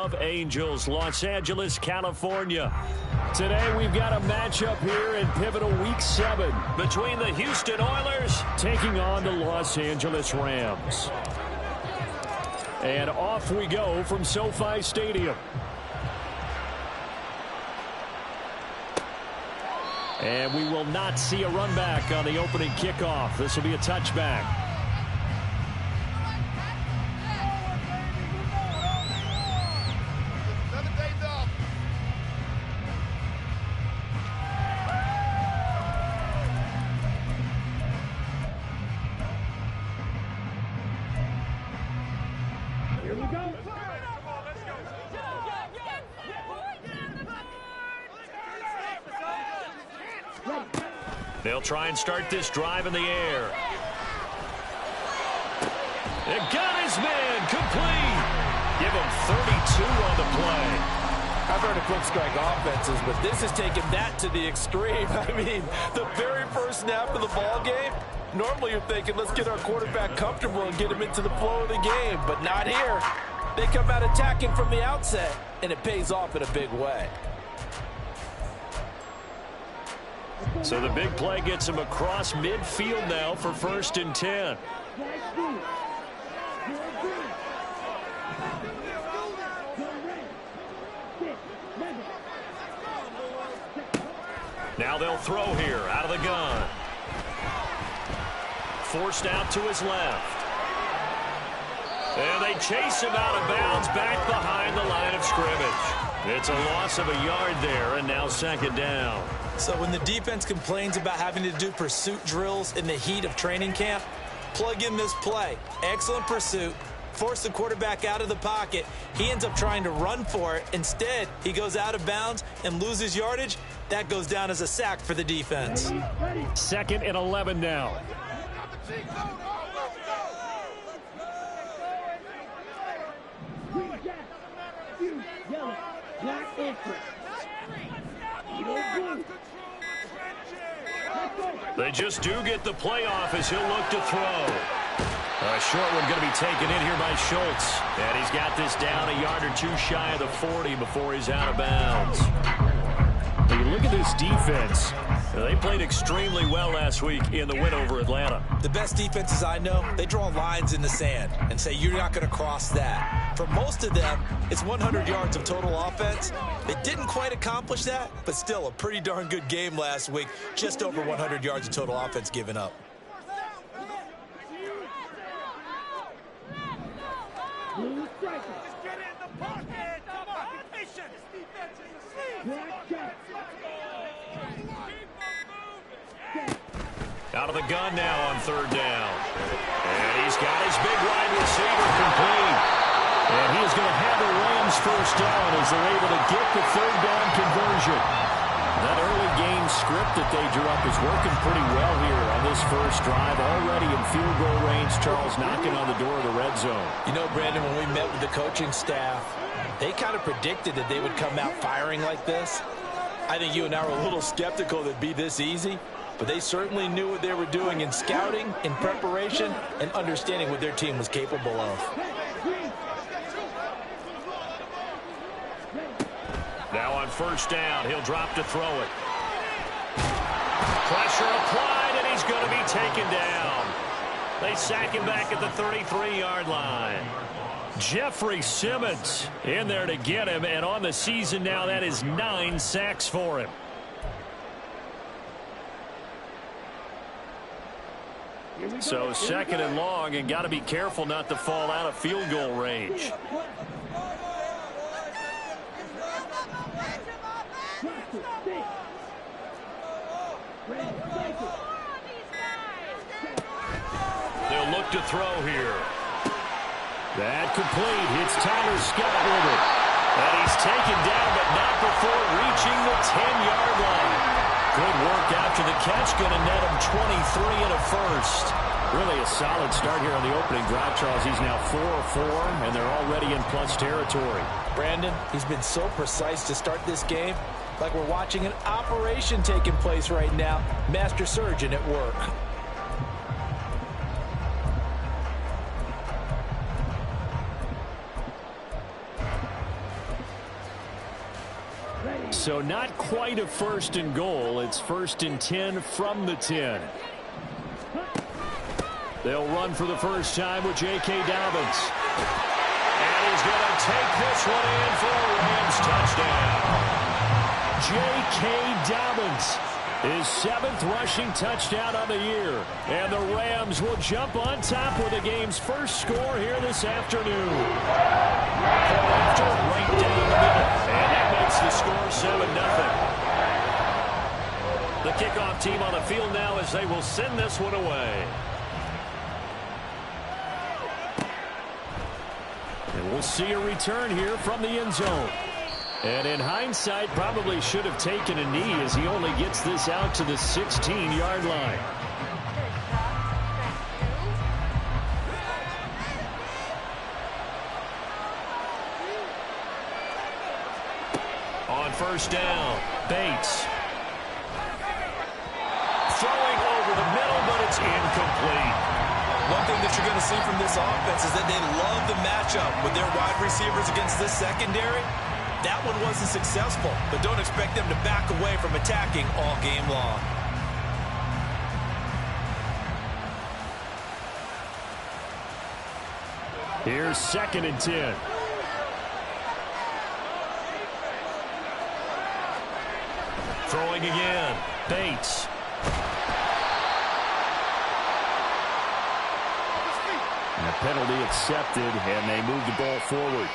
Of Angels, Los Angeles, California. Today we've got a matchup here in pivotal week 7 between the Houston Oilers taking on the Los Angeles Rams. And off we go from SoFi Stadium. And we will not see a run back on the opening kickoff. This will be a touchback. They'll try and start this drive in the air. It got his man complete. Give him 32 on the play. I've heard of quick strike offenses, but this is taking that to the extreme. I mean, the very first snap of the ball game, normally you're thinking, let's get our quarterback comfortable and get him into the flow of the game, but not here. They come out attacking from the outset, and it pays off in a big way. So the big play gets him across midfield now for 1st and 10. Now they'll throw here out of the gun. Forced out to his left. And they chase him out of bounds back behind the line of scrimmage. It's a loss of a yard there, and now 2nd down. So when the defense complains about having to do pursuit drills in the heat of training camp, plug in this play. Excellent pursuit. Force the quarterback out of the pocket. He ends up trying to run for it. Instead, he goes out of bounds and loses yardage. That goes down as a sack for the defense. 2nd and 11 now. They just do get the playoff as he'll look to throw. A short one going to be taken in here by Schultz. And he's got this down a yard or two shy of the 40 before he's out of bounds. When you look at this defense, they played extremely well last week in the win over Atlanta. The best defenses I know, they draw lines in the sand and say you're not going to cross that. For most of them, it's 100 yards of total offense. They didn't quite accomplish that, but still a pretty darn good game last week. Just over 100 yards of total offense given up. Out of the gun now on 3rd down. And he's got his big wide receiver complete. And he is going to have the Rams 1st down as they're able to get the 3rd down conversion. That early game script that they drew up is working pretty well here on this first drive. Already in field goal range, Charles knocking on the door of the red zone. You know, Brandon, when we met with the coaching staff, they kind of predicted that they would come out firing like this. I think you and I were a little skeptical that it'd be this easy. But they certainly knew what they were doing in scouting, in preparation, and understanding what their team was capable of. Now on 1st down, he'll drop to throw it. Pressure applied, and he's going to be taken down. They sack him back at the 33-yard line. Jeffrey Simmons in there to get him, and on the season now, that is 9 sacks for him. So 2nd and long, and got to be careful not to fall out of field goal range. They'll look to throw here. That complete. Hits Tyler Scott with it. And he's taken down, but not before reaching the 10-yard line. Good work after the catch. Going to net him 23 and a first. Really a solid start here on the opening drive, Charles. He's now 4 of 4, and they're already in plus territory. Brandon, he's been so precise to start this game. Like we're watching an operation taking place right now. Master surgeon at work. So not quite a 1st and goal. It's 1st and 10 from the 10. They'll run for the first time with J.K. Dobbins. And he's going to take this one in for a Rams touchdown. J.K. Dobbins, his 7th rushing touchdown on the year. And the Rams will jump on top with the game's first score here this afternoon. After right down the middle. And that makes the score 7-0. The kickoff team on the field now as they will send this one away. And we'll see a return here from the end zone. And in hindsight, probably should have taken a knee as he only gets this out to the 16-yard line. On first down, Bates. Throwing over the middle, but it's incomplete. One thing that you're going to see from this offense is that they love the matchup with their wide receivers against this secondary. That one wasn't successful, but don't expect them to back away from attacking all game long. Here's 2nd and 10. Throwing again, Bates. And a penalty accepted, and they move the ball forward.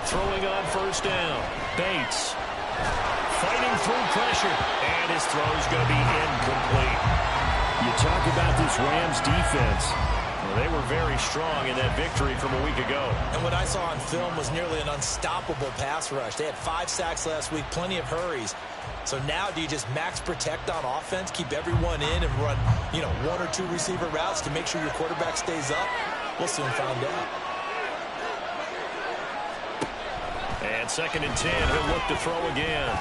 Throwing on first down, Bates. Fighting through pressure, and his throw's going to be incomplete. You talk about this Rams defense. Well, they were very strong in that victory from a week ago. And what I saw on film was nearly an unstoppable pass rush. They had 5 sacks last week, plenty of hurries. So now do you just max protect on offense, keep everyone in and run, 1 or 2 receiver routes to make sure your quarterback stays up? We'll soon find out. And 2nd and 10, he'll look to throw again.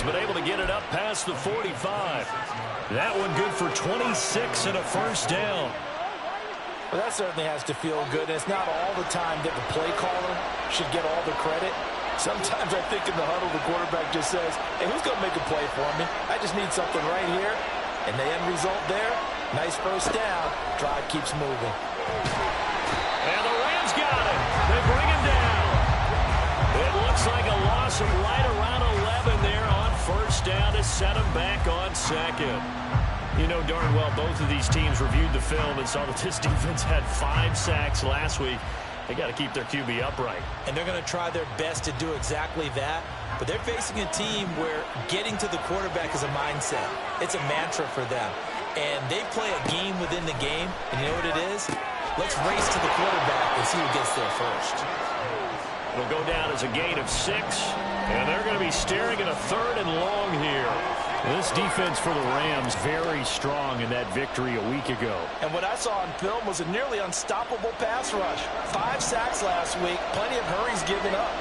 But able to get it up past the 45. That one good for 26 and a first down. Well, that certainly has to feel good. And it's not all the time that the play caller should get all the credit. Sometimes I think in the huddle, the quarterback just says, hey, who's going to make a play for me? I just need something right here. And the end result there, nice first down. Drive keeps moving. And the Rams got it. They bring him down. It looks like a loss of right around 11 there on first down to set him back on 2nd. You know darn well both of these teams reviewed the film and saw that this defense had 5 sacks last week. They got to keep their QB upright. And they're going to try their best to do exactly that. But they're facing a team where getting to the quarterback is a mindset. It's a mantra for them. And they play a game within the game. And you know what it is? Let's race to the quarterback and see who gets there first. It'll go down as a gain of 6. And they're going to be staring at a 3rd and long here. This defense for the Rams very strong in that victory a week ago. And what I saw on film was a nearly unstoppable pass rush. 5 sacks last week, plenty of hurries given up.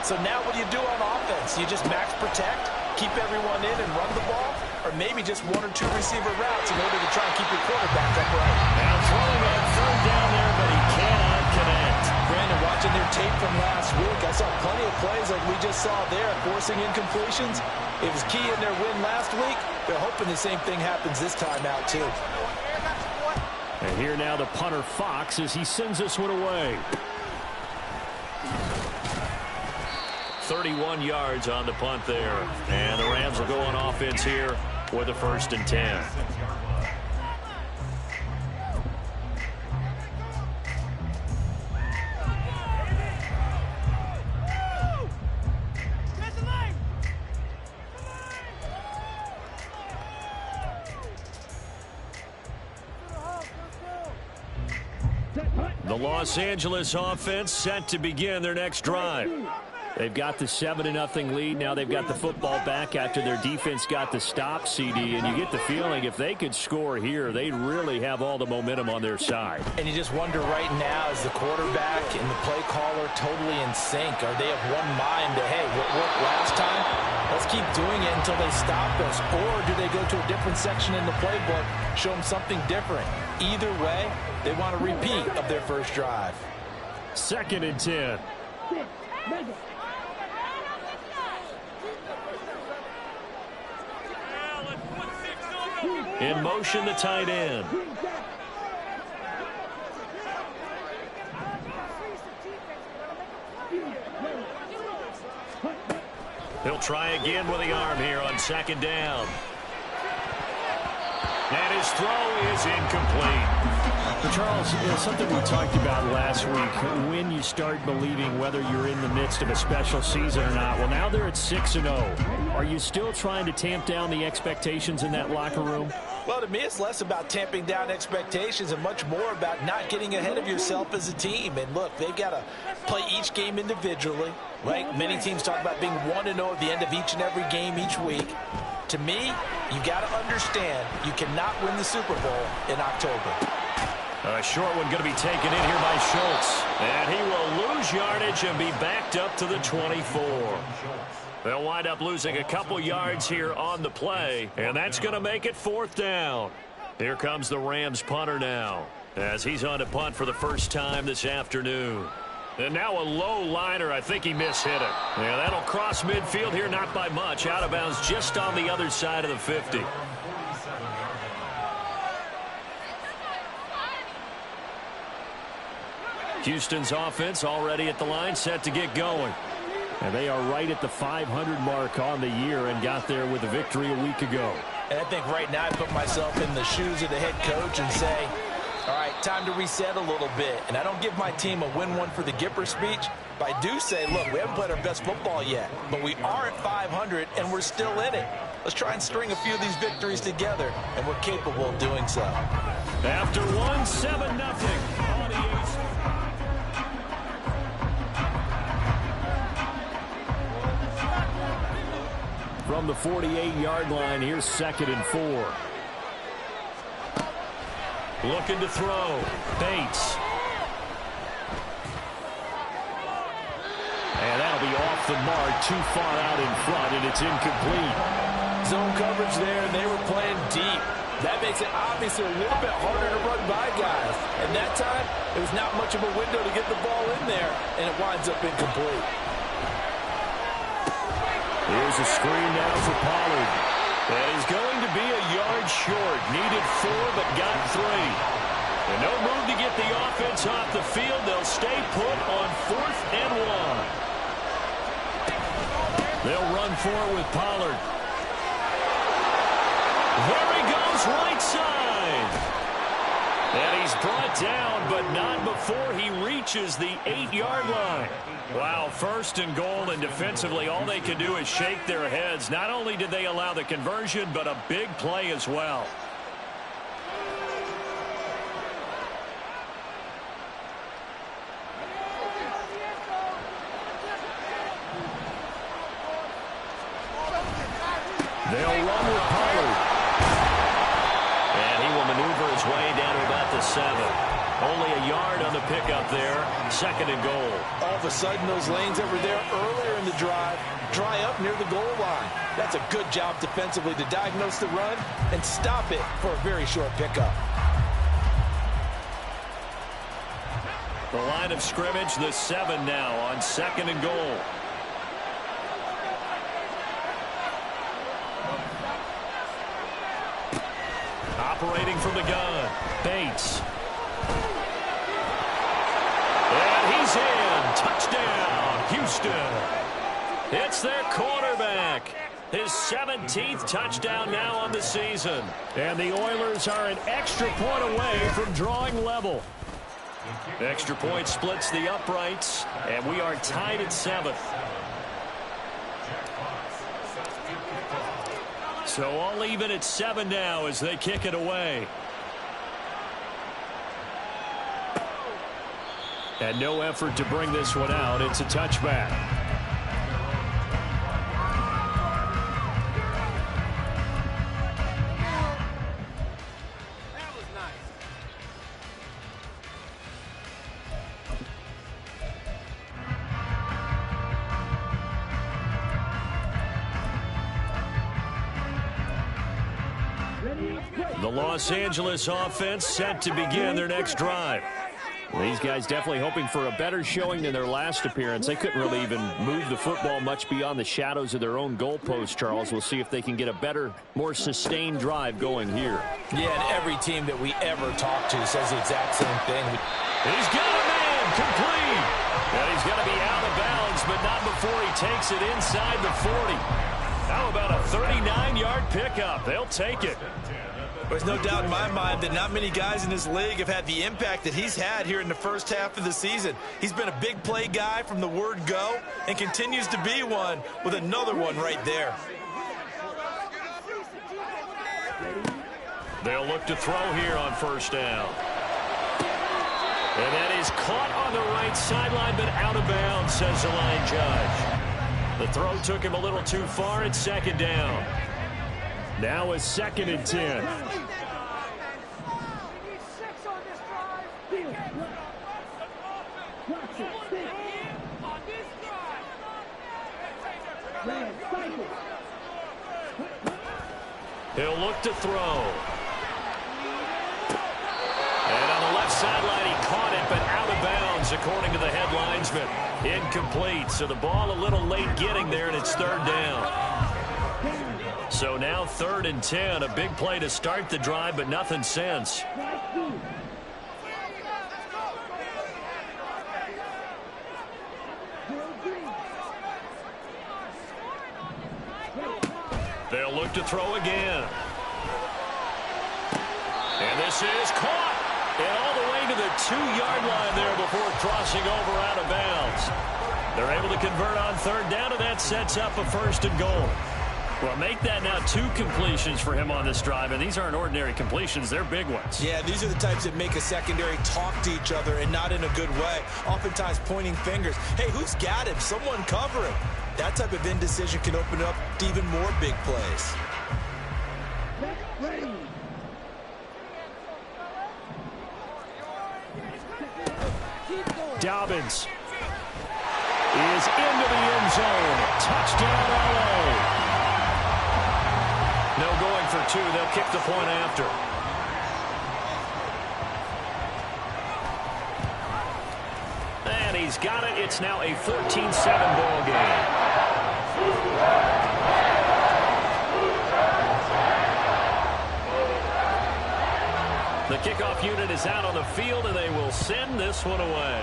So now what do you do on offense? You just max protect, keep everyone in and run the ball? Or maybe just 1 or 2 receiver routes in order to try and keep your quarterback upright? Now throwing on 3rd down there, but he cannot connect. Brandon, watching their tape from last week, I saw plenty of plays like we just saw there, forcing incompletions. It was key in their win last week. They're hoping the same thing happens this time out, too. And here now the punter, Fox, as he sends this one away. 31 yards on the punt there. And the Rams will go on offense here with a 1st and 10. The Los Angeles offense set to begin their next drive. They've got the 7-0 lead. Now they've got the football back after their defense got the stop, CD. And you get the feeling if they could score here, they'd really have all the momentum on their side. And you just wonder right now, is the quarterback and the play caller totally in sync? Are they of one mind that, hey, what worked last time? Let's keep doing it until they stop us. Or do they go to a different section in the playbook, show them something different? Either way, they want a repeat of their first drive. 2nd and 10. In motion, the tight end. He'll try again with the arm here on 2nd down. And his throw is incomplete. But Charles, something we talked about last week, when you start believing whether you're in the midst of a special season or not. Well, now they're at 6-0. Are you still trying to tamp down the expectations in that locker room? Well, to me, it's less about tamping down expectations and much more about not getting ahead of yourself as a team. And look, they've got to play each game individually, right? Many teams talk about being 1-0 at the end of each and every game each week. To me, you got to understand you cannot win the Super Bowl in October. A short one going to be taken in here by Schultz. And he will lose yardage and be backed up to the 24. They'll wind up losing a couple yards here on the play, and that's going to make it 4th down. Here comes the Rams punter now, as he's on to punt for the first time this afternoon. And now a low liner. I think he mishit it. Yeah, that'll cross midfield here, not by much. Out of bounds just on the other side of the 50. Houston's offense already at the line, set to get going. And they are right at the 500 mark on the year and got there with a victory a week ago. And I think right now I put myself in the shoes of the head coach and say, all right, time to reset a little bit. And I don't give my team a win one for the Gipper speech, but I do say, look, we haven't played our best football yet, but we are at 500 and we're still in it. Let's try and string a few of these victories together, and we're capable of doing so. After 7-0 on the from the 48-yard line, here's 2nd and 4. Looking to throw. Bates. And that'll be off the mark, too far out in front, and it's incomplete. Zone coverage there, and they were playing deep. That makes it obviously a little bit harder to run by guys. And that time, it was not much of a window to get the ball in there, and it winds up incomplete. Here's a screen now for Pollard. That is going to be a yard short. Needed 4, but got 3. And no move to get the offense off the field. They'll stay put on 4th and 1. They'll run for it with Pollard. There he goes, right side. And he's brought down, but not before he reaches the 8-yard line. Wow, 1st and goal, and defensively all they can do is shake their heads. Not only did they allow the conversion, but a big play as well. They'll run with Pollard. And he will maneuver his way down to about the 7. Only a yard on the pickup there. 2nd and goal. All of a sudden, those lanes that were there earlier in the drive dry up near the goal line. That's a good job defensively to diagnose the run and stop it for a very short pickup. The line of scrimmage, the 7 now on 2nd and goal. Operating from the gun, Bates. And he's in. Touchdown, Houston. It's their quarterback. His 17th touchdown now on the season. And the Oilers are an extra point away from drawing level. Extra point splits the uprights, and we are tied at 7th. So all even at 7 now as they kick it away. And no effort to bring this one out. It's a touchback. The Los Angeles offense set to begin their next drive. Well, these guys definitely hoping for a better showing than their last appearance. They couldn't really even move the football much beyond the shadows of their own goalpost, Charles. We'll see if they can get a better, more sustained drive going here. Yeah, and every team that we ever talk to says the exact same thing. He's got a man complete. And he's going to be out of bounds, but not before he takes it inside the 40. How about a 39-yard pickup? They'll take it. There's no doubt in my mind that not many guys in this league have had the impact that he's had here in the first half of the season. He's been a big play guy from the word go and continues to be one with another one right there. They'll look to throw here on first down. And that is caught on the right sideline, but out of bounds, says the line judge. The throw took him a little too far. It's second down. Now it's 2nd and 10. He'll look to throw. And on the left sideline, he caught it, but out of bounds, according to the head linesman. Incomplete, so the ball a little late getting there, and it's 3rd down. So now 3rd and 10, a big play to start the drive, but nothing since. They'll look to throw again. And this is caught. And all the way to the 2-yard line there before crossing over out of bounds. They're able to convert on 3rd down, and that sets up a 1st and goal. Well, make that now 2 completions for him on this drive, and these aren't ordinary completions. They're big ones. Yeah, these are the types that make a secondary talk to each other and not in a good way, oftentimes pointing fingers. Hey, who's got him? Someone cover him. That type of indecision can open up to even more big plays. Dobbins is into the end zone. Touchdown, LA. No going for 2. They'll kick the point after. And he's got it. It's now a 14-7 ball game. The kickoff unit is out on the field, and they will send this one away.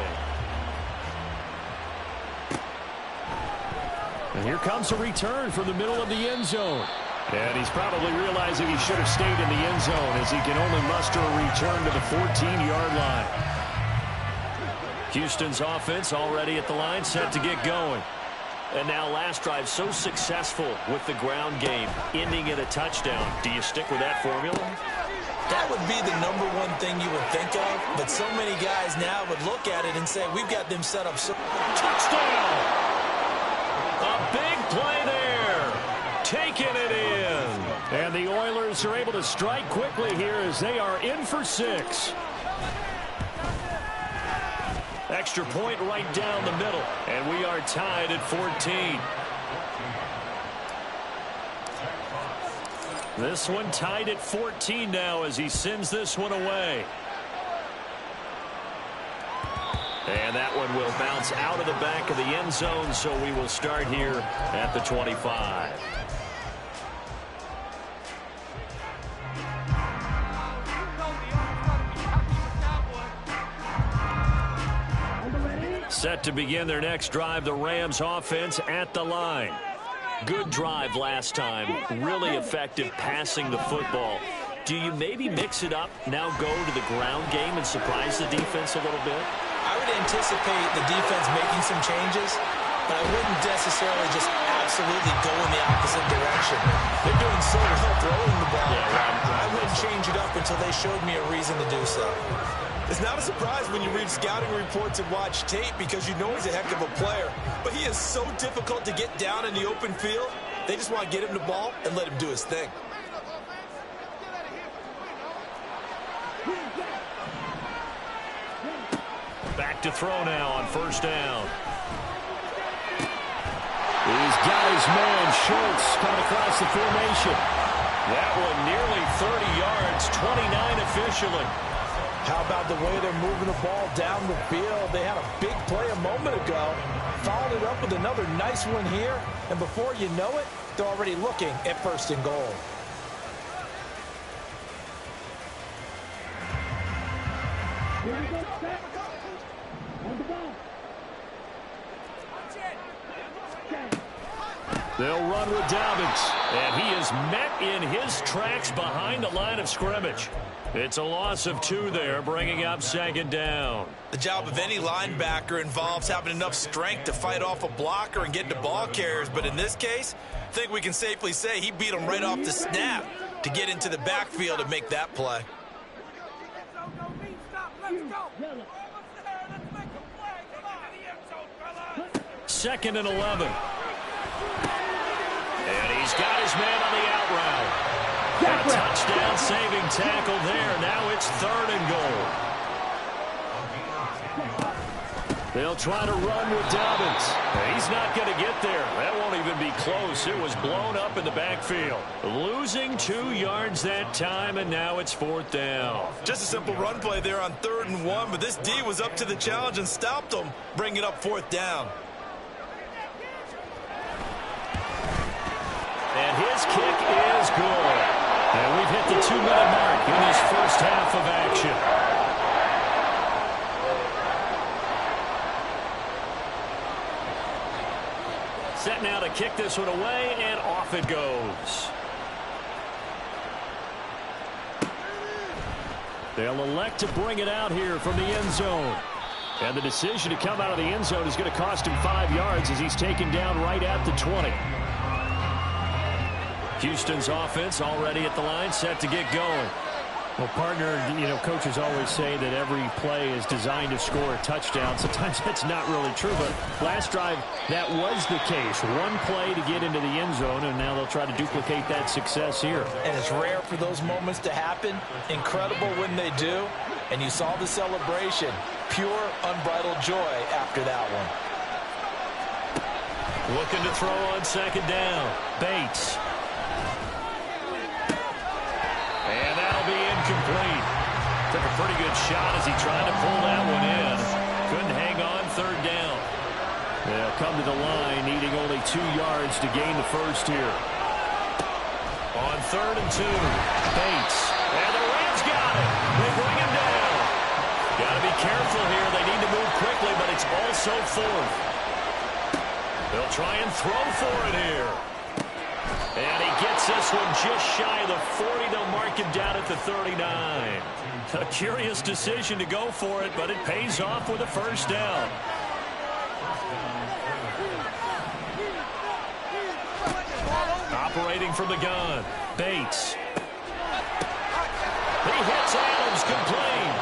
And here comes a return from the middle of the end zone. And he's probably realizing he should have stayed in the end zone as he can only muster a return to the 14-yard line. Houston's offense already at the line, set to get going. And now last drive so successful with the ground game, ending in a touchdown. Do you stick with that formula? That would be the #1 thing you would think of, but so many guys now would look at it and say, we've got them set up. Touchdown! A big play there. Taking it in. And the Oilers are able to strike quickly here as they are in for 6. Extra point right down the middle. And we are tied at 14. This one tied at 14 now as he sends this one away. And that one will bounce out of the back of the end zone, so we will start here at the 25. Set to begin their next drive, the Rams offense at the line. Good drive last time. Really effective passing the football. Do you maybe mix it up, now go to the ground game and surprise the defense a little bit? I would anticipate the defense making some changes, but I wouldn't necessarily just absolutely go in the opposite direction. They're doing so well throwing the ball. I wouldn't change it up until they showed me a reason to do so. It's not a surprise when you read scouting reports and watch tape because you know he's a heck of a player. But he is so difficult to get down in the open field. They just want to get him the ball and let him do his thing. Back to throw now on first down. He's got his man, Schultz, coming across the formation. That one nearly 30 yards, 29 officially. How about the way they're moving the ball down the field? They had a big play a moment ago, followed it up with another nice one here, and before you know it, they're already looking at 1st and goal. They'll run with Dobbins, and he is met in his tracks behind the line of scrimmage. It's a loss of 2 there, bringing up 2nd down. The job of any linebacker involves having enough strength to fight off a blocker and get to ball carriers, but in this case, I think we can safely say he beat him right off the snap to get into the backfield and make that play. 2nd and 11. And he's got his man on the out route. A touchdown saving tackle there. Now it's 3rd and goal. They'll try to run with Dobbins. He's not going to get there. That won't even be close. It was blown up in the backfield. Losing 2 yards that time, and now it's 4th down. Just a simple run play there on 3rd and 1, but this D was up to the challenge and stopped him, bringing up 4th down. And his kick is good. And we've hit the 2-minute mark in this first half of action. Set now to kick this one away, and off it goes. They'll elect to bring it out here from the end zone. And the decision to come out of the end zone is going to cost him 5 yards as he's taken down right at the 20. Houston's offense already at the line, set to get going. Well, partner, coaches always say that every play is designed to score a touchdown. Sometimes that's not really true, but last drive, that was the case. One play to get into the end zone, and now they'll try to duplicate that success here. And it's rare for those moments to happen. Incredible when they do. And you saw the celebration. Pure, unbridled joy after that one. Looking to throw on 2nd down. Bates. And that'll be incomplete. Took a pretty good shot as he tried to pull that one in. Couldn't hang on 3rd down. They'll come to the line, needing only 2 yards to gain the first here. On 3rd and 2, Bates. And the Rams got it. They bring him down. Got to be careful here. They need to move quickly, but it's also 4th. They'll try and throw for it here. And he gets this one just shy of the 40. They'll mark him down at the 39. A curious decision to go for it, but it pays off with a 1st down. Operating from the gun, Bates. He hits Adams, complete.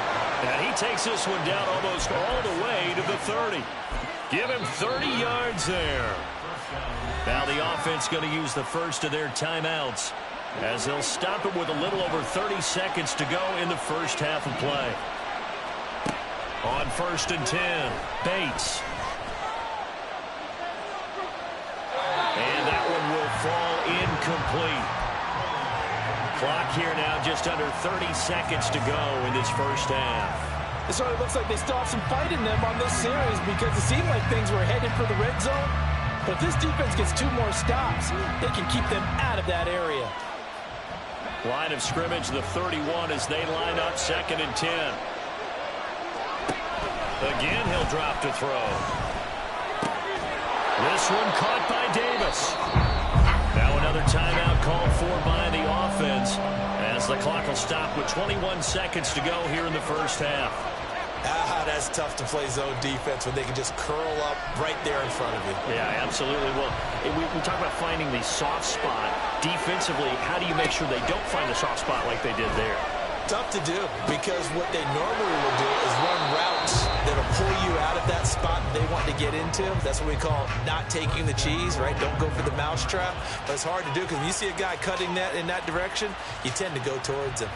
And he takes this one down almost all the way to the 30. Give him 30 yards there. Now the offense going to use the first of their timeouts as they'll stop it with a little over 30 seconds to go in the first half of play. On 1st and 10, Bates. And that one will fall incomplete. Clock here now just under 30 seconds to go in this first half. It sort of looks like they still have some fight in them on this series because it seemed like things were headed for the red zone. But if this defense gets 2 more stops, they can keep them out of that area. Line of scrimmage, the 31 as they line up 2nd and 10. Again, he'll drop to throw. This one caught by Davis. Now another timeout called for by the offense as the clock will stop with 21 seconds to go here in the first half. That's tough to play zone defense when they can just curl up right there in front of you. Yeah, absolutely. Well, we talk about finding the soft spot. Defensively, how do you make sure they don't find the soft spot like they did there? Tough to do because what they normally will do is run routes that'll pull you out of that spot that they want to get into. That's what we call not taking the cheese, right? Don't go for the mousetrap. But it's hard to do because when you see a guy cutting that in that direction, you tend to go towards him.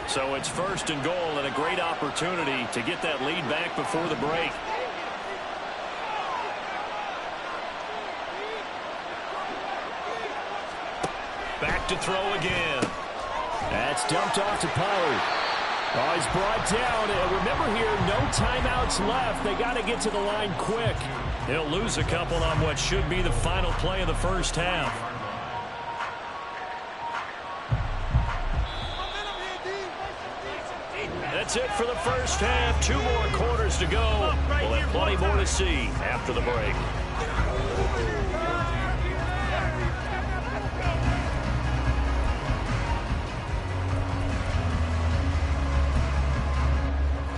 So it's 1st and goal and a great opportunity to get that lead back before the break. look to throw again. That's dumped off to Pollard. Oh, he's brought down. Remember here, no timeouts left. They got to get to the line quick. He'll lose a couple on what should be the final play of the first half. That's it for the first half. 2 more quarters to go. We'll have plenty more to see after the break.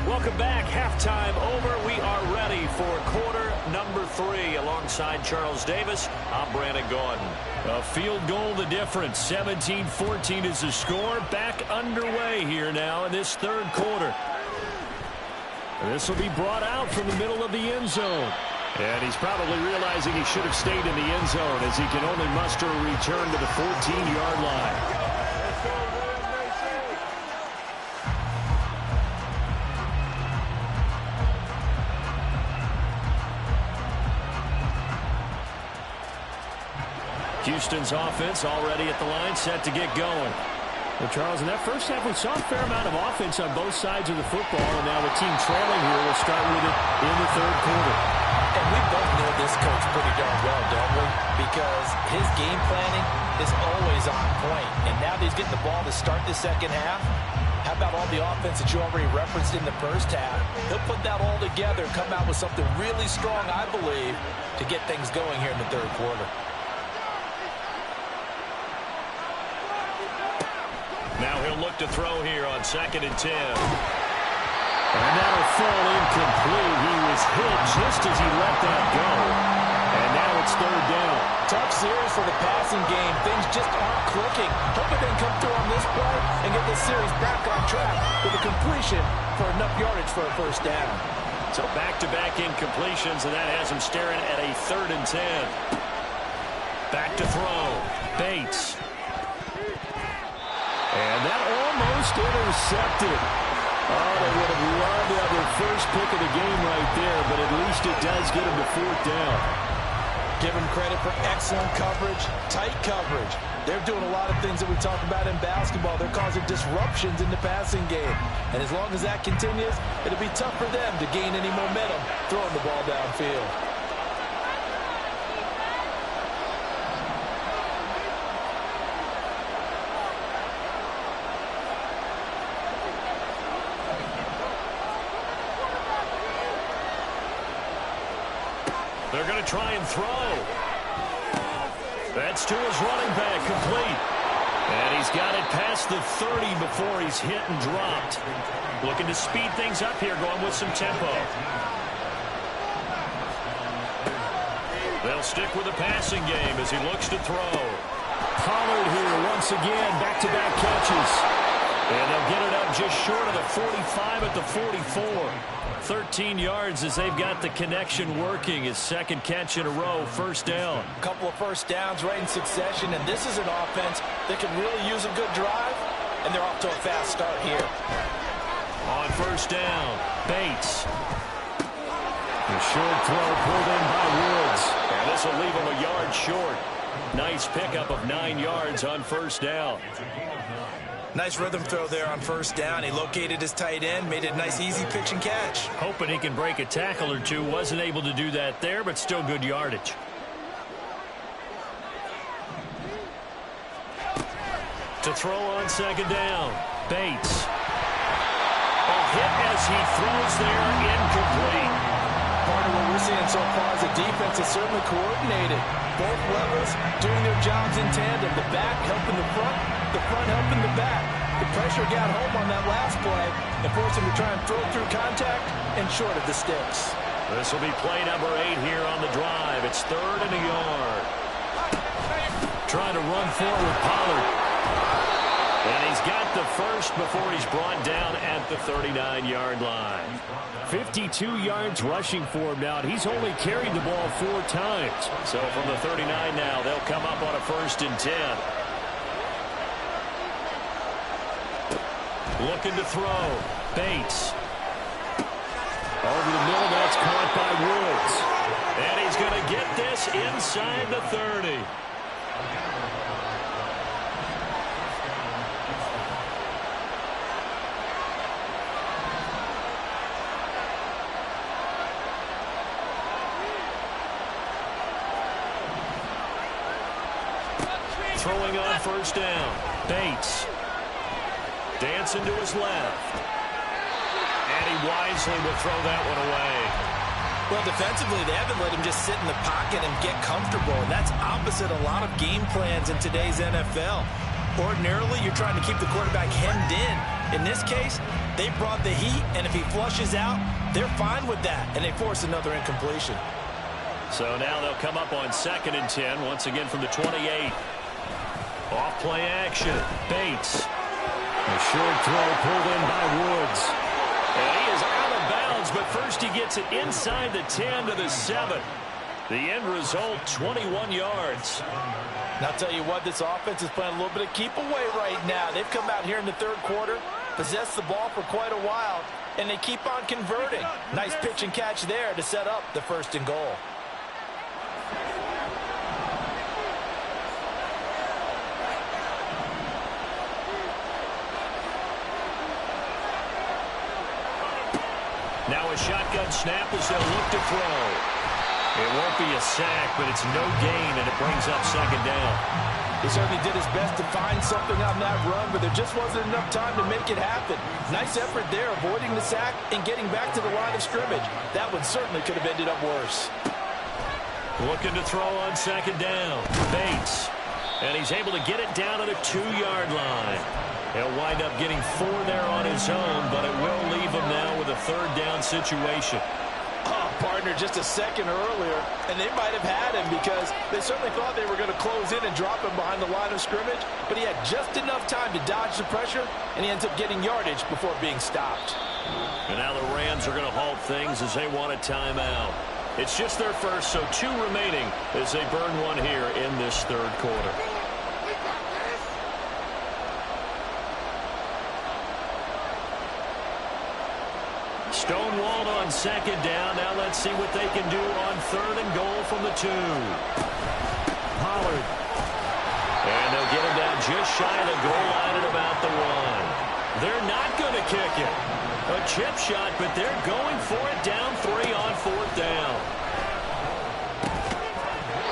Welcome back. Halftime over. We are ready for quarter number 3. Alongside Charles Davis, I'm Brandon Gaudin. A field goal the difference. 17-14 is the score. Back underway here now in this third quarter. This will be brought out from the middle of the end zone. And he's probably realizing he should have stayed in the end zone as he can only muster a return to the 14-yard line. Houston's offense already at the line, set to get going. Well, Charles, in that first half, we saw a fair amount of offense on both sides of the football, and now the team trailing here will start with it in the third quarter. And we both know this coach pretty darn well, don't we? Because his game planning is always on point. And now that he's getting the ball to start the second half, how about all the offense that you already referenced in the first half? He'll put that all together and come out with something really strong, I believe, to get things going here in the third quarter. Now he'll look to throw here on 2nd and 10. And that'll fall incomplete. He was hit just as he let that go. And now it's third down. Tough series for the passing game. Things just aren't clicking. Hoping they can come through on this play and get this series back on track with a completion for enough yardage for a first down. So back-to-back incompletions, and that has him staring at a 3rd and 10. Back to throw. Bates. And that almost intercepted. Oh, they would have loved to have their first pick of the game right there, but at least it does get them to 4th down. Give them credit for excellent coverage, tight coverage. They're doing a lot of things that we talk about in basketball. They're causing disruptions in the passing game. And as long as that continues, it'll be tough for them to gain any momentum throwing the ball downfield. They're going to try and throw. That's to his running back, complete. And he's got it past the 30 before he's hit and dropped. Looking to speed things up here, going with some tempo. They'll stick with the passing game as he looks to throw. Pollard here once again, back-to-back catches. And they'll get it up just short of the 45 at the 44. 13 yards as they've got the connection working. His second catch in a row, first down. A couple of first downs right in succession, and this is an offense that can really use a good drive, and they're off to a fast start here. On first down, Bates. The short throw pulled in by Woods. And this will leave him a yard short. Nice pickup of 9 yards on first down. Nice rhythm throw there on first down. He located his tight end, made it a nice easy pitch and catch. Hoping he can break a tackle or two. Wasn't able to do that there, but still good yardage. To throw on second down, Bates. A hit as he throws there, incomplete. Part of what we're seeing so far is the defense is certainly coordinated. Both levels doing their jobs in tandem. The back helping the front helping the back. The pressure got home on that last play and forced him to try and throw through contact and short of the sticks. This will be play number 8 here on the drive. It's 3rd and a yard. Trying to run forward, Pollard. And he's got the first before he's brought down at the 39-yard line. 52 yards rushing for him now. He's only carried the ball 4 times. So from the 39 now, they'll come up on a 1st and 10. Looking to throw. Bates. Over the middle, that's caught by Woods. And he's going to get this inside the 30. throwing on first down. Bates. Dancing to his left. And he wisely will throw that one away. Well, defensively, they haven't let him just sit in the pocket and get comfortable. And that's opposite a lot of game plans in today's NFL. Ordinarily, you're trying to keep the quarterback hemmed in. In this case, they brought the heat, and if he flushes out, they're fine with that, and they force another incompletion. So now they'll come up on 2nd and 10, once again from the 28. Off play action. Bates. A short throw pulled in by Woods. And he is out of bounds, but first he gets it inside the 10 to the 7. The end result, 21 yards. And I'll tell you what, this offense is playing a little bit of keep away right now. They've come out here in the third quarter, possessed the ball for quite a while, and they keep on converting. Nice pitch and catch there to set up the 1st and goal. Now a shotgun snap as they'll look to throw. It won't be a sack, but it's no gain, and it brings up 2nd down. He certainly did his best to find something on that run, but there just wasn't enough time to make it happen. Nice effort there, avoiding the sack and getting back to the line of scrimmage. That one certainly could have ended up worse. Looking to throw on 2nd down. Bates. And he's able to get it down to the 2-yard line. He'll wind up getting 4 there on his own, but it will leave him now with a 3rd down situation. Oh, partner, just a second earlier, and they might have had him because they certainly thought they were going to close in and drop him behind the line of scrimmage, but he had just enough time to dodge the pressure, and he ends up getting yardage before being stopped. And now the Rams are going to halt things as they want a timeout. It's just their first, so 2 remaining as they burn one here in this 3rd quarter. Stonewalled on 2nd down. Now let's see what they can do on 3rd and goal from the 2. Pollard. And they'll get him down just shy of the goal line at about the 1. They're not going to kick it. A chip shot, but they're going for it down 3 on 4th down.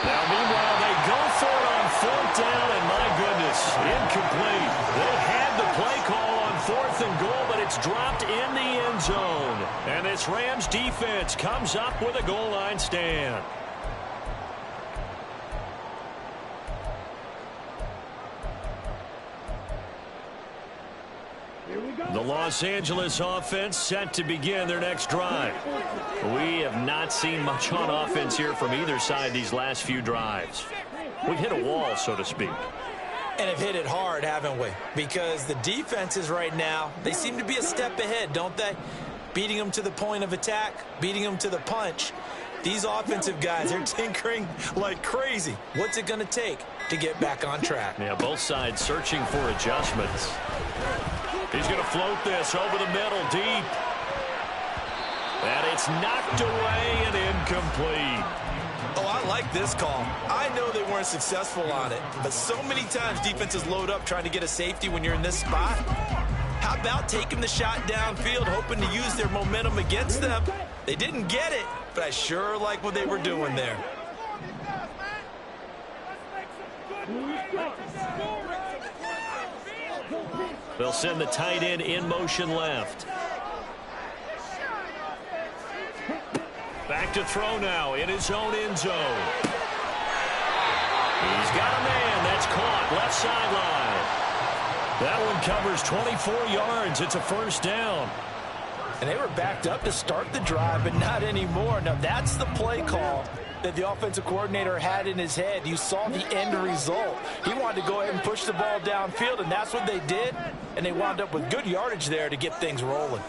Now, meanwhile, they go for it on 4th down, and my goodness, incomplete. They had the play call on 4th and goal, but it's dropped in the end zone. And this Rams defense comes up with a goal line stand. The Los Angeles offense set to begin their next drive. We have not seen much on offense here from either side these last few drives. We've hit a wall, so to speak. And have hit it hard, haven't we? Because the defenses right now, they seem to be a step ahead, don't they? Beating them to the point of attack, beating them to the punch. These offensive guys, they're tinkering like crazy. What's it going to take to get back on track? Yeah, both sides searching for adjustments. He's going to float this over the middle, deep. And it's knocked away and incomplete. Oh, I like this call. I know they weren't successful on it, but so many times defenses load up trying to get a safety when you're in this spot. How about taking the shot downfield, hoping to use their momentum against them? They didn't get it, but I sure like what they were doing there. They'll send the tight end in motion left. Back to throw now in his own end zone. He's got a man. That's caught left sideline. That one covers 24 yards. It's a 1st down. And they were backed up to start the drive, but not anymore. Now, that's the play call that the offensive coordinator had in his head. You saw the end result. He wanted to go ahead and push the ball downfield, and that's what they did. And they wound up with good yardage there to get things rolling.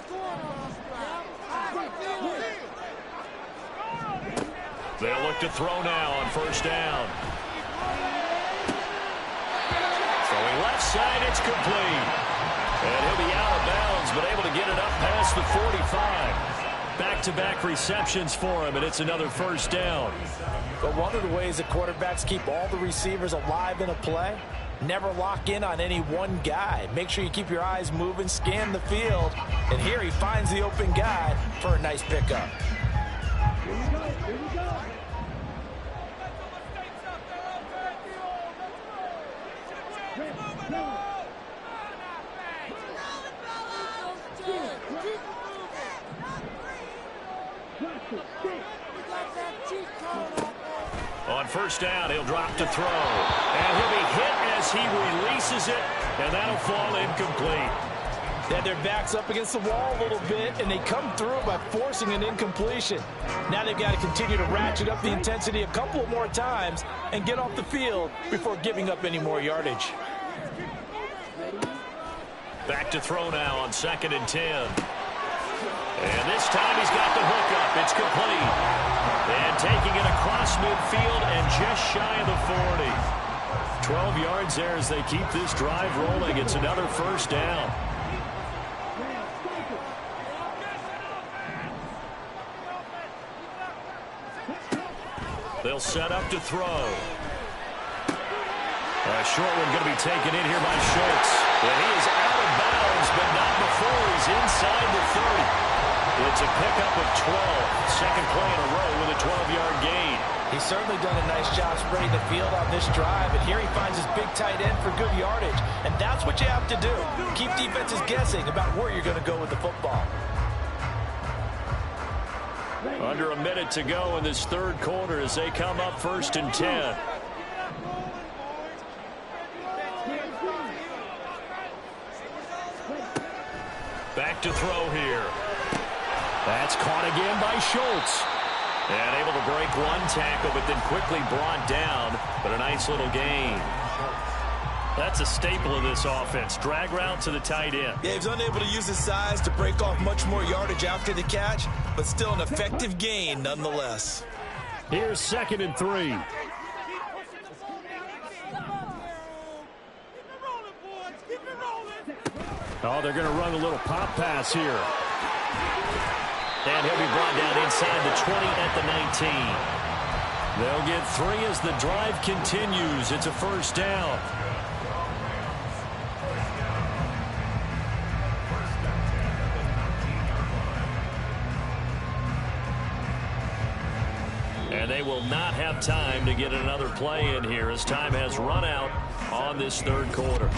They'll look to throw now on 1st down. Throwing left side, it's complete. And he'll be out of bounds, but able to get it up past the 45. Back-to-back receptions for him, and it's another 1st down. But one of the ways that quarterbacks keep all the receivers alive in a play, never lock in on any one guy. Make sure you keep your eyes moving, scan the field, and here he finds the open guy for a nice pickup. On first down, he'll drop to throw. And he'll be hit as he releases it, and that'll fall incomplete. Then their back's up against the wall a little bit, and they come through by forcing an incompletion. Now they've got to continue to ratchet up the intensity a couple more times and get off the field before giving up any more yardage. Back to throw now on 2nd and 10. And this time he's got the hookup. It's complete. And taking it across midfield and just shy of the 40. 12 yards there as they keep this drive rolling. It's another first down. They'll set up to throw. A short one going to be taken in here by Schultz. And he is out of bounds, but not before he's inside the 30. It's a pickup of 12. Second play in a row with a 12-yard gain. He's certainly done a nice job spreading the field on this drive, and here he finds his big tight end for good yardage. And that's what you have to do. Keep defenses guessing about where you're going to go with the football. Under a minute to go in this third quarter as they come up 1st and 10. Back to throw here. That's caught again by Schultz. And able to break one tackle, but then quickly brought down. But a nice little gain. That's a staple of this offense. Drag route to the tight end. Yeah, he's unable to use his size to break off much more yardage after the catch, but still an effective gain nonetheless. Here's 2nd and 3. Oh, they're going to run a little pop pass here. And he'll be brought down inside the 20 at the 19. They'll get 3 as the drive continues. It's a first down. And they will not have time to get another play in here as time has run out on this third quarter.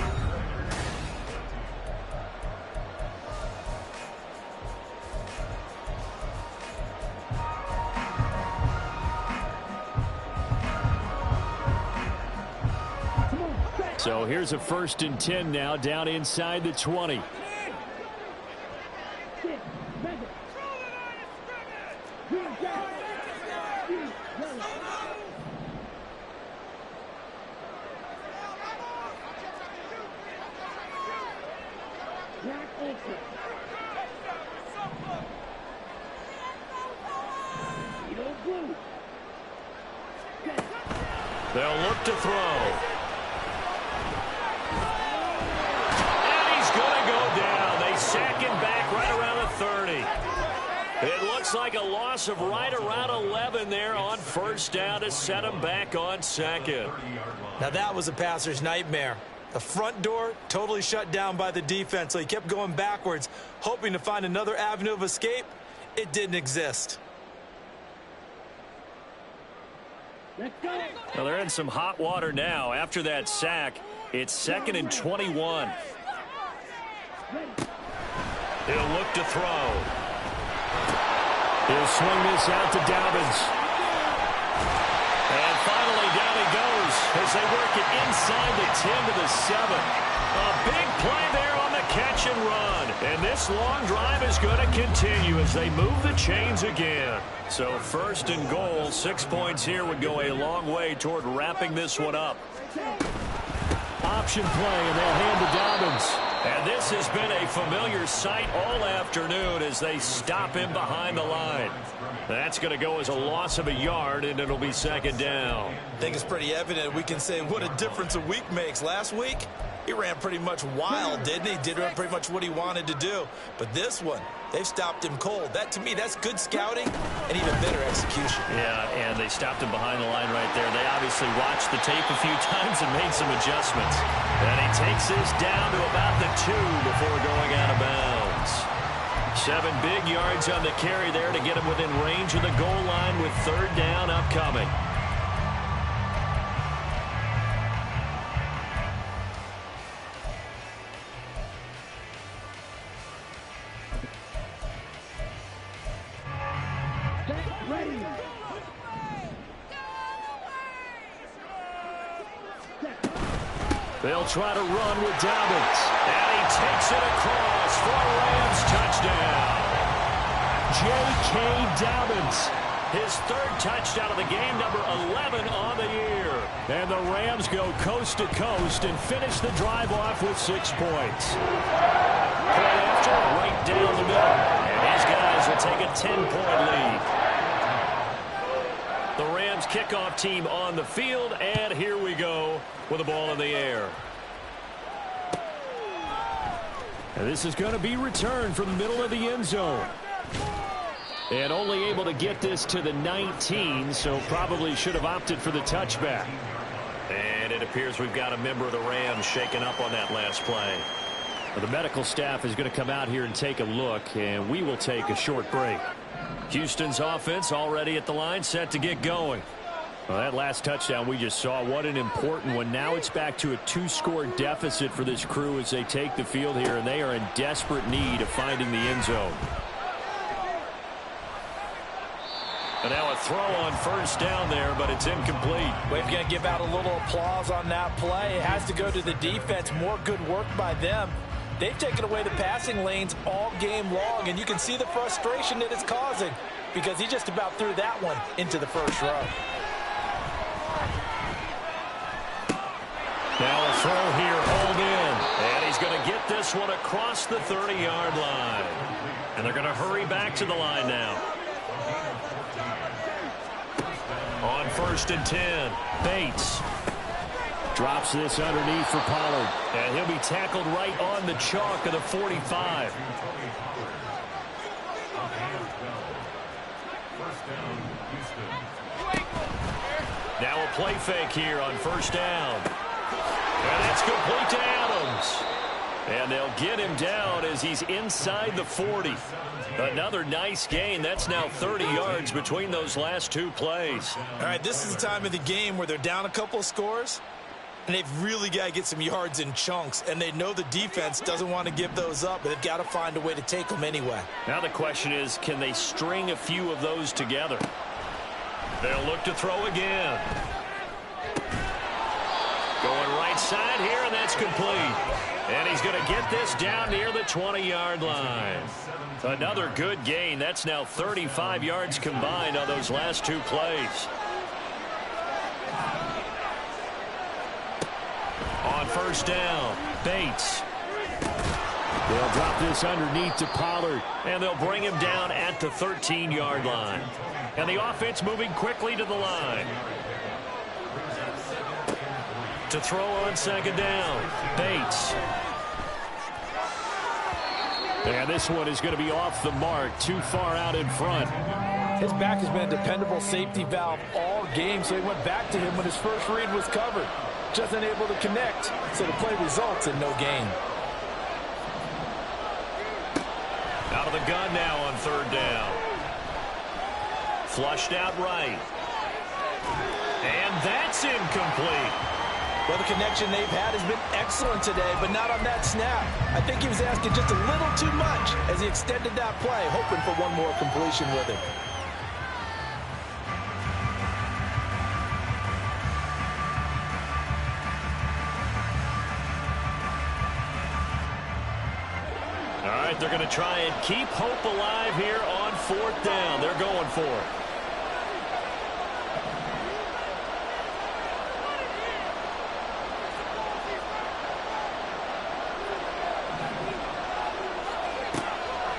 So here's a 1st and 10 now down inside the 20. They'll look to throw. Sack him back right around the 30. It looks like a loss of right around 11 there on first down to set him back on 2nd. Now that was a passer's nightmare. The front door totally shut down by the defense, so he kept going backwards, hoping to find another avenue of escape. It didn't exist. Well, they're in some hot water now. After that sack, it's 2nd and 21. He'll look to throw. He'll swing this out to Dobbins. And finally down he goes as they work it inside the 10 to the 7. A big play there on the catch and run. And this long drive is going to continue as they move the chains again. So 1st and goal, 6 points here would go a long way toward wrapping this one up. Option play, and they'll hand to Dobbins. And this has been a familiar sight all afternoon as they stop him behind the line. That's going to go as a loss of a yard, and it'll be 2nd down. I think it's pretty evident. We can say what a difference a week makes. Last week, he ran pretty much wild, didn't he? Did pretty much what he wanted to do. But this one, they've stopped him cold. That, to me, that's good scouting and even better execution. Yeah, and they stopped him behind the line right there. They obviously watched the tape a few times and made some adjustments. And he takes this down to about the 2 before going out of bounds. 7 big yards on the carry there to get him within range of the goal line with 3rd down upcoming. They'll try to run with Dobbins. And he takes it across for a Rams touchdown. J.K. Dobbins. His third touchdown of the game, number 11 on the year. And the Rams go coast to coast and finish the drive off with 6 points. Point after, right down the middle. And these guys will take a 10-point lead. The Rams kickoff team on the field, and here we go with the ball in the air. And this is going to be returned from the middle of the end zone. And only able to get this to the 19, so probably should have opted for the touchback. And it appears we've got a member of the Rams shaken up on that last play. Well, the medical staff is going to come out here and take a look, and we will take a short break. Houston's offense already at the line, set to get going. Well, that last touchdown we just saw, what an important one. Now it's back to a 2-score deficit for this crew as they take the field here, and they are in desperate need of finding the end zone. And now a throw on first down there, but it's incomplete. We're going to give out a little applause on that play. It has to go to the defense. More good work by them. They've taken away the passing lanes all game long, and you can see the frustration that it's causing because he just about threw that one into the first row. Now a throw here, hold in. And he's going to get this one across the 30-yard line. And they're going to hurry back to the line now. On 1st and 10, Bates drops this underneath for Pollard. And he'll be tackled right on the chalk of the 45. Now a play fake here on 1st down. And it's complete to Adams. And they'll get him down as he's inside the 40. Another nice gain. That's now 30 yards between those last 2 plays. All right, this is the time of the game where they're down a couple of scores, and they've really got to get some yards in chunks, and they know the defense doesn't want to give those up, but they've got to find a way to take them anyway. Now the question is, can they string a few of those together? They'll look to throw again. Going right side here, and that's complete. And he's going to get this down near the 20-yard line. Another good gain. That's now 35 yards combined on those last 2 plays. On 1st down, Bates. They'll drop this underneath to Pollard, and they'll bring him down at the 13-yard line. And the offense moving quickly to the line. To throw on 2nd down, Bates. And this one is going to be off the mark, too far out in front. His back has been a dependable safety valve all game, so he went back to him when his first read was covered. Just unable to connect, so the play results in no gain. Out of the gun now on 3rd down. Flushed out right. And that's incomplete. Well, the connection they've had has been excellent today, but not on that snap. I think he was asking just a little too much as he extended that play, hoping for one more completion with it. All right, they're going to try and keep hope alive here on 4th down. They're going for it.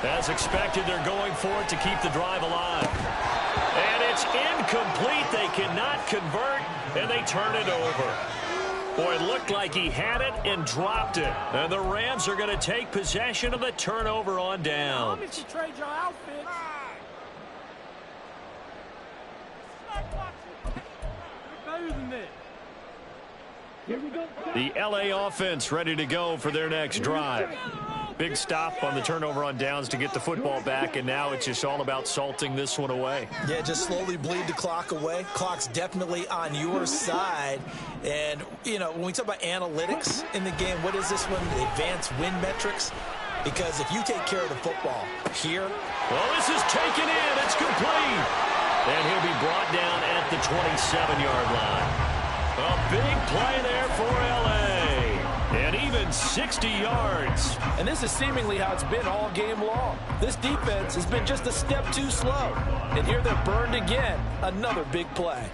As expected, they're going for it to keep the drive alive. And it's incomplete. They cannot convert, and they turn it over. Boy, it looked like he had it and dropped it. And the Rams are going to take possession of the turnover on down. The LA offense ready to go for their next drive. Big stop on the turnover on downs to get the football back, and now it's just all about salting this one away. Yeah, just slowly bleed the clock away. Clock's definitely on your side. And, you know, when we talk about analytics in the game, what is this one? Advanced win metrics? Because if you take care of the football here. Well, this is taken in. It's complete. And he'll be brought down at the 27-yard line. A big play there for L.A. even 60 yards. And this is seemingly how it's been all game long. This defense has been just a step too slow. And here they're burned again. Another big play.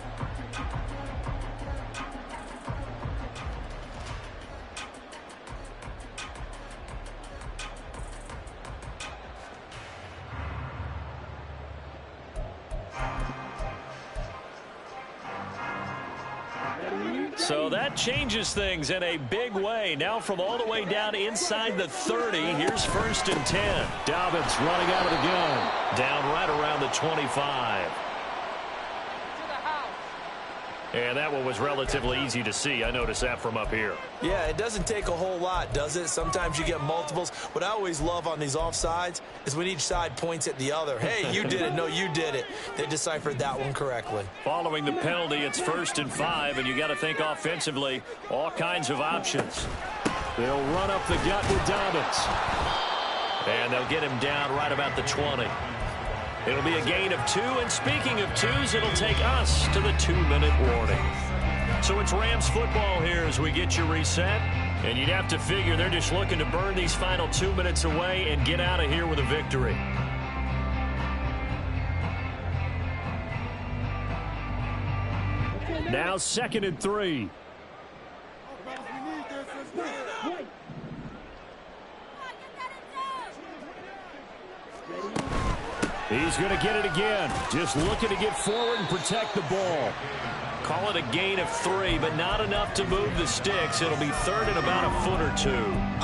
So that changes things in a big way. Now from all the way down inside the 30, here's 1st and 10. Dobbins running out of the gun. Down right around the 25. And that one was relatively easy to see. I noticed that from up here. Yeah, it doesn't take a whole lot, does it? Sometimes you get multiples. What I always love on these offsides is when each side points at the other. Hey, you did it. No, you did it. They deciphered that one correctly. Following the penalty, it's 1st and 5, and you got to think offensively, all kinds of options. They'll run up the gut with Dobbins. And they'll get him down right about the 20. It'll be a gain of 2, and speaking of 2s, it'll take us to the 2-minute warning. So it's Rams football here as we get you reset. And you'd have to figure they're just looking to burn these final 2 minutes away and get out of here with a victory. Now 2nd and 3. He's going to get it again. Just looking to get forward and protect the ball. Call it a gain of 3, but not enough to move the sticks. It'll be 3rd and about a foot or 2.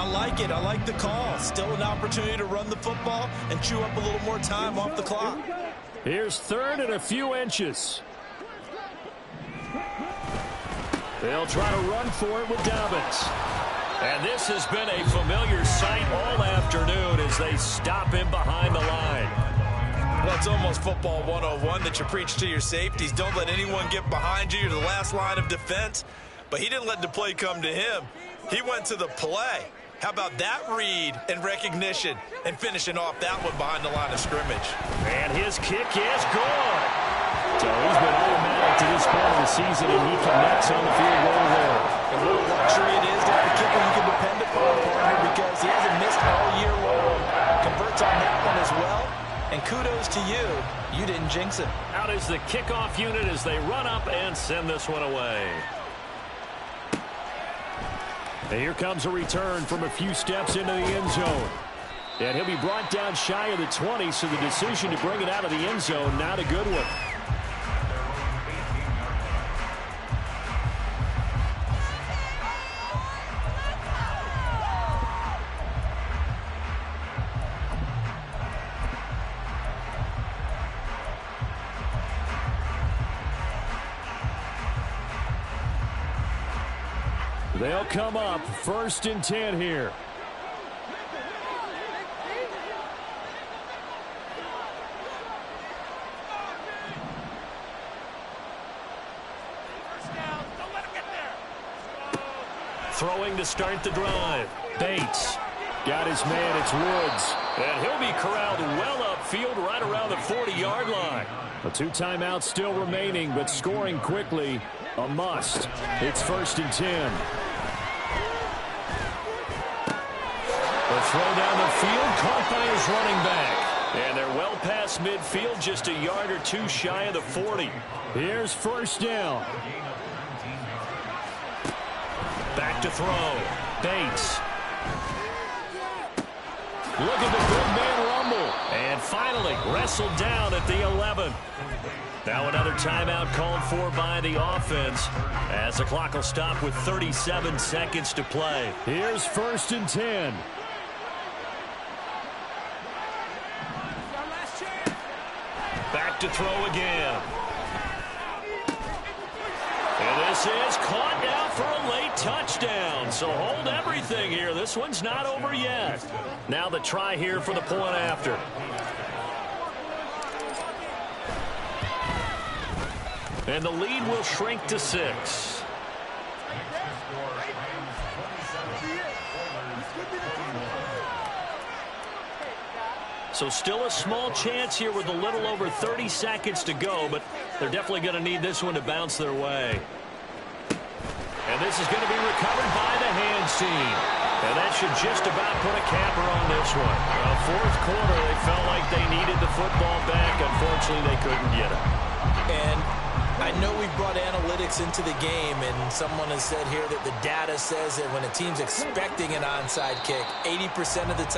I like it. I like the call. Still an opportunity to run the football and chew up a little more time off the clock. Here's 3rd and a few inches. They'll try to run for it with Dobbins. And this has been a familiar sight all afternoon as they stop him behind the line. Well, it's almost football 101 that you preach to your safeties. Don't let anyone get behind you. You're the last line of defense. But he didn't let the play come to him. He went to the play. How about that read and recognition and finishing off that one behind the line of scrimmage? And his kick is good. So he's been automatic to this point of the season, and he connects on the field goal there. And what a luxury it is to have a kicker you can depend upon, partner, because he hasn't missed all year long. Converts on that one as well. And kudos to you. You didn't jinx it. Out is the kickoff unit as they run up and send this one away. And here comes a return from a few steps into the end zone. And he'll be brought down shy of the 20, so the decision to bring it out of the end zone, not a good one. They'll come up 1st and 10 here. Throwing to start the drive. Bates. Got his man, it's Woods. And he'll be corralled well upfield right around the 40-yard line. A 2 timeouts still remaining, but scoring quickly, a must. It's 1st and 10. The throw down the field, caught by his running back. And they're well past midfield, just a yard or 2 shy of the 40. Here's 1st down. Back to throw. Bates. Look at the big man rumble. And finally wrestled down at the 11. Now another timeout called for by the offense as the clock will stop with 37 seconds to play. Here's 1st and 10. Back to throw again. And this is caught now for a late touchdown. So hold everything here. This one's not over yet. Now the try here for the point after. And the lead will shrink to 6. So still a small chance here with a little over 30 seconds to go, but they're definitely going to need this one to bounce their way. And this is going to be recovered by the hands team. And that should just about put a capper on this one. Fourth quarter, they felt like they needed the football back. Unfortunately, they couldn't get it. And I know we've brought analytics into the game, and someone has said here that the data says that when a team's expecting an onside kick, 80% of the time,